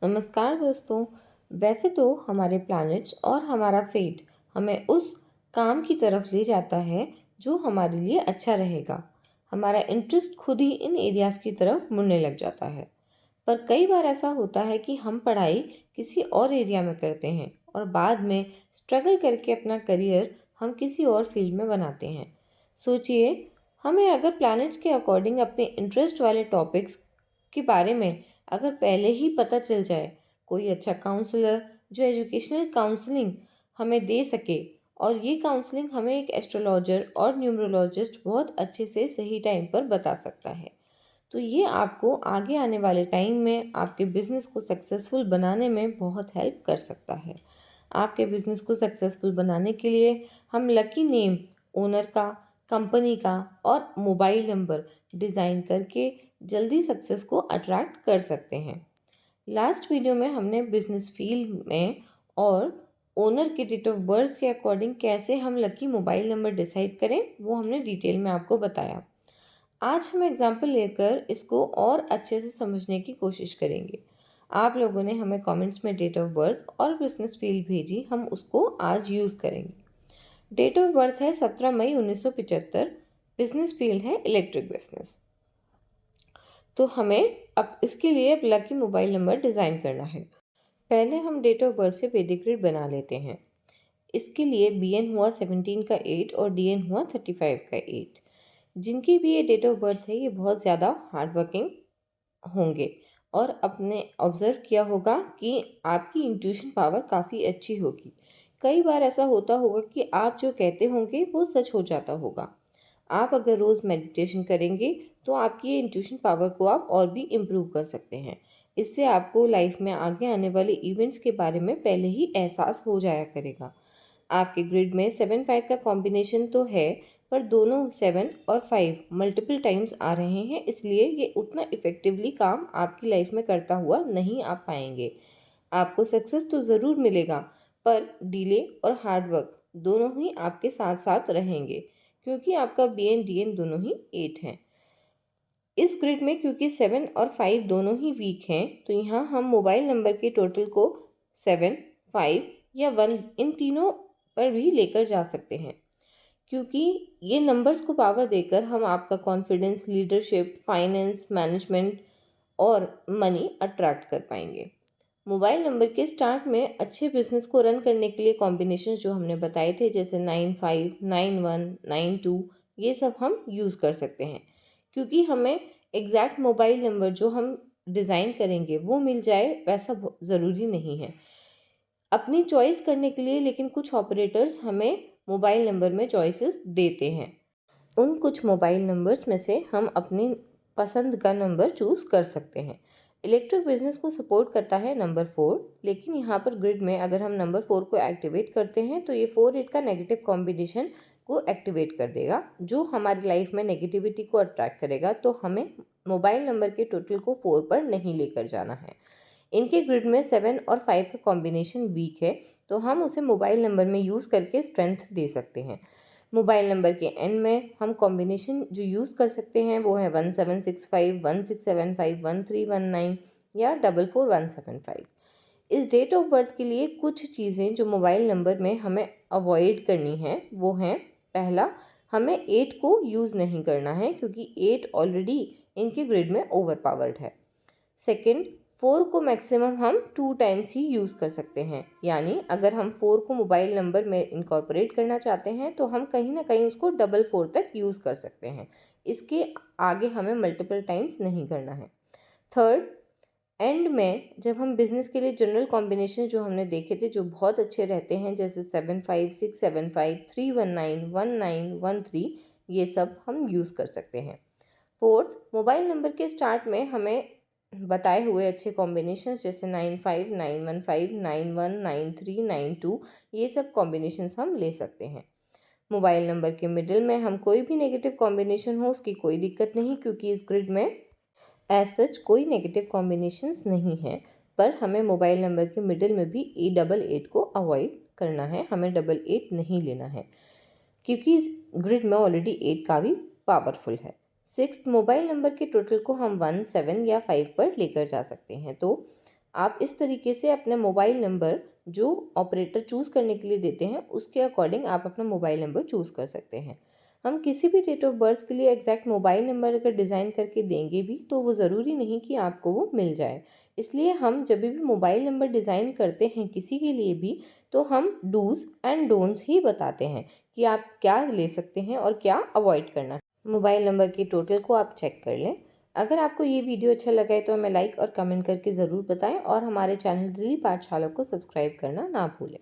नमस्कार दोस्तों। वैसे तो हमारे प्लैनेट्स और हमारा फेट हमें उस काम की तरफ ले जाता है जो हमारे लिए अच्छा रहेगा। हमारा इंटरेस्ट खुद ही इन एरियाज की तरफ मुड़ने लग जाता है। पर कई बार ऐसा होता है कि हम पढ़ाई किसी और एरिया में करते हैं और बाद में स्ट्रगल करके अपना करियर हम किसी और फील्ड में बनाते हैं। सोचिए, हमें अगर प्लैनेट्स के अकॉर्डिंग अपने इंटरेस्ट वाले टॉपिक्स के बारे में अगर पहले ही पता चल जाए, कोई अच्छा काउंसलर जो एजुकेशनल काउंसलिंग हमें दे सके, और ये काउंसलिंग हमें एक एस्ट्रोलॉजर और न्यूमरोलॉजिस्ट बहुत अच्छे से सही टाइम पर बता सकता है, तो ये आपको आगे आने वाले टाइम में आपके बिजनेस को सक्सेसफुल बनाने में बहुत हेल्प कर सकता है। आपके बिजनेस को सक्सेसफुल बनाने के लिए हम लकी नेम, ओनर का, कंपनी का और मोबाइल नंबर डिज़ाइन करके जल्दी सक्सेस को अट्रैक्ट कर सकते हैं। लास्ट वीडियो में हमने बिजनेस फील्ड में और ओनर के डेट ऑफ बर्थ के अकॉर्डिंग कैसे हम लकी मोबाइल नंबर डिसाइड करें, वो हमने डिटेल में आपको बताया। आज हम एग्जाम्पल लेकर इसको और अच्छे से समझने की कोशिश करेंगे। आप लोगों ने हमें कमेंट्स में डेट ऑफ बर्थ और बिजनेस फील्ड भेजी, हम उसको आज यूज़ करेंगे। डेट ऑफ बर्थ है 17 मई 1975। बिजनेस फील्ड है इलेक्ट्रिक बिजनेस। तो हमें अब इसके लिए एक लकी मोबाइल नंबर डिज़ाइन करना है। पहले हम डेट ऑफ बर्थ से वैदिक ग्रिड बना लेते हैं। इसके लिए बीएन हुआ 17 का 8 और डीएन हुआ 35 का 8। जिनकी भी ये डेट ऑफ बर्थ है, ये बहुत ज़्यादा हार्ड वर्किंग होंगे और आपने ऑब्ज़र्व किया होगा कि आपकी इंट्यूशन पावर काफ़ी अच्छी होगी। कई बार ऐसा होता होगा कि आप जो कहते होंगे वो सच हो जाता होगा। आप अगर रोज़ मेडिटेशन करेंगे तो आपकी ये इंट्यूशन पावर को आप और भी इम्प्रूव कर सकते हैं। इससे आपको लाइफ में आगे आने वाले इवेंट्स के बारे में पहले ही एहसास हो जाया करेगा। आपके ग्रिड में 7-5 का कॉम्बिनेशन तो है, पर दोनों 7 और 5 मल्टीपल टाइम्स आ रहे हैं, इसलिए ये उतना इफ़ेक्टिवली काम आपकी लाइफ में करता हुआ नहीं आ पाएंगे। आपको सक्सेस तो ज़रूर मिलेगा, पर डिले और हार्ड वर्क दोनों ही आपके साथ साथ रहेंगे, क्योंकि आपका बीएन डीएन दोनों ही 8 हैं। इस ग्रिड में क्योंकि 7 और 5 दोनों ही वीक हैं, तो यहाँ हम मोबाइल नंबर के टोटल को 7, 5 या 1 इन तीनों पर भी लेकर जा सकते हैं, क्योंकि ये नंबर्स को पावर देकर हम आपका कॉन्फिडेंस, लीडरशिप, फाइनेंस, मैनेजमेंट और मनी अट्रैक्ट कर पाएंगे। मोबाइल नंबर के स्टार्ट में अच्छे बिजनेस को रन करने के लिए कॉम्बिनेशन जो हमने बताए थे, जैसे 9-5, 9-1, 9-2, ये सब हम यूज़ कर सकते हैं, क्योंकि हमें एग्जैक्ट मोबाइल नंबर जो हम डिज़ाइन करेंगे वो मिल जाए वैसा ज़रूरी नहीं है अपनी चॉइस करने के लिए, लेकिन कुछ ऑपरेटर्स हमें मोबाइल नंबर में चॉइसेस देते हैं। उन कुछ मोबाइल नंबर्स में से हम अपनी पसंद का नंबर चूज़ कर सकते हैं। इलेक्ट्रिक बिजनेस को सपोर्ट करता है नंबर 4, लेकिन यहाँ पर ग्रिड में अगर हम नंबर 4 को एक्टिवेट करते हैं तो ये 4-8 का नेगेटिव कॉम्बिनेशन को एक्टिवेट कर देगा, जो हमारी लाइफ में नेगेटिविटी को अट्रैक्ट करेगा। तो हमें मोबाइल नंबर के टोटल को 4 पर नहीं लेकर जाना है। इनके ग्रिड में 7 और 5 का कॉम्बिनेशन वीक है, तो हम उसे मोबाइल नंबर में यूज़ करके स्ट्रेंथ दे सकते हैं। मोबाइल नंबर के एंड में हम कॉम्बिनेशन जो यूज़ कर सकते हैं वो है 1765, 1675, 1319 या 44175। इस डेट ऑफ बर्थ के लिए कुछ चीज़ें जो मोबाइल नंबर में हमें अवॉइड करनी है वो हैं, पहला, हमें 8 को यूज़ नहीं करना है, क्योंकि 8 ऑलरेडी इनके ग्रिड में ओवर पावर्ड है। सेकेंड, 4 को मैक्सिमम हम 2 टाइम्स ही यूज़ कर सकते हैं, यानी अगर हम 4 को मोबाइल नंबर में इनकॉर्पोरेट करना चाहते हैं तो हम कहीं ना कहीं उसको 4 तक यूज़ कर सकते हैं। इसके आगे हमें मल्टीपल टाइम्स नहीं करना है। थर्ड, एंड में जब हम बिजनेस के लिए जनरल कॉम्बिनेशन जो हमने देखे थे जो बहुत अच्छे रहते हैं, जैसे 75, 675, 319, 1913, ये सब हम यूज़ कर सकते हैं। फोर्थ, मोबाइल नंबर के स्टार्ट में हमें बताए हुए अच्छे कॉम्बिनेशंस जैसे 95, 915, 91, 93, 92, ये सब कॉम्बिनेशंस हम ले सकते हैं। मोबाइल नंबर के मिडिल में हम कोई भी नेगेटिव कॉम्बिनेशन हो उसकी कोई दिक्कत नहीं, क्योंकि इस ग्रिड में एज सच कोई नेगेटिव कॉम्बिनेशंस नहीं है, पर हमें मोबाइल नंबर के मिडिल में भी 888 को अवॉइड करना है, हमें 88 नहीं लेना है, क्योंकि इस ग्रिड में ऑलरेडी 8 का भी पावरफुल है। सिक्स, मोबाइल नंबर के टोटल को हम 1, 7 या 5 पर लेकर जा सकते हैं। तो आप इस तरीके से अपना मोबाइल नंबर जो ऑपरेटर चूज़ करने के लिए देते हैं उसके अकॉर्डिंग आप अपना मोबाइल नंबर चूज़ कर सकते हैं। हम किसी भी डेट ऑफ बर्थ के लिए एग्जैक्ट मोबाइल नंबर अगर डिज़ाइन करके देंगे भी तो वो ज़रूरी नहीं कि आपको वो मिल जाए। इसलिए हम जब भी मोबाइल नंबर डिज़ाइन करते हैं किसी के लिए भी, तो हम डूज़ एंड डोंट्स ही बताते हैं कि आप क्या ले सकते हैं और क्या अवॉइड करना है। मोबाइल नंबर की टोटल को आप चेक कर लें। अगर आपको ये वीडियो अच्छा लगा है तो हमें लाइक और कमेंट करके ज़रूर बताएं और हमारे चैनल दिल्ली पाठशाला को सब्सक्राइब करना ना भूलें।